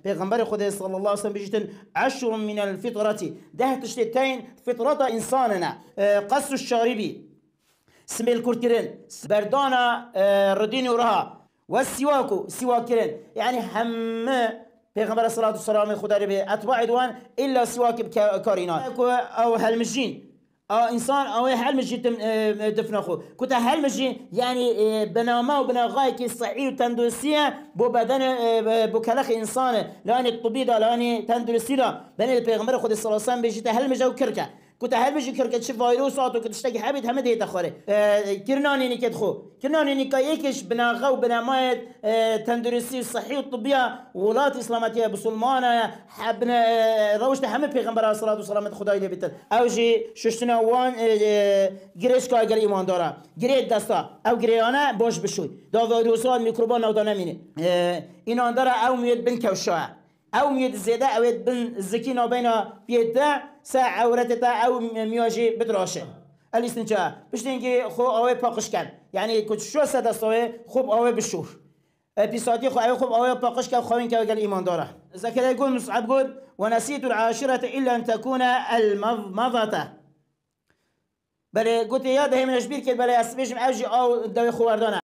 پیغمبر خدا صلی الله علیه و سلم بجتن 10 من الفطرة، 10 تشتين فطرة انساننا، قص الشاربي، سميل كرترين، بردانا ردين ورها، والسواك سواكرين، يعني هم پیغمبر صلی الله علیه و سلم خدا ربی اتباع دوان الا سواك بكارينات او هلمجين انسان او هلمجي دفنخو كنت هلمجي يعني بنامه وبناغاي كي صحي وتندرسيه بو بدن بو كلخ انسان لاني الطبيب لاني تندرسيه بني البيغمبر خود صلى الله عليه وسلم بيجي تهلمجه وكركه كنت هلمجي كركه شي فيروسات وكنت تشتكي حبيت هم ديت اخره كرناني نكدخو كرناني نكايكش بناغا وبنامه تندرسي صحي وطبيه ولات اسلامتيه بسلمانه حبنا روشت هم پیغمبر صلی الله علیه و سلم خدای لبیت اوجی ششتنا وان گریش کا اگر ایمان داره گرید دستا او گریانه باش بشوی دا ویروسات میکروبان نو دانمینه اینا داره او میاد بن کوشا او میاد زیاده او بن زکی بین بیده سا عورتتا او میاجی بدراشه الیستنجا بشتینگی خو اوه پاکش کرد یعنی کچ شو سدستوه خوب اوه بشور اپیسادی خو اوه خوب اوه پاکش کرد خوین که اگر ایمان داره زکریا يقول مصعب يقول ونسيت العاشرة إلا أن تكون المضمضة بل قلت يا ده من أشبير كده بل أسبيش معاجي أو دوي خواردانا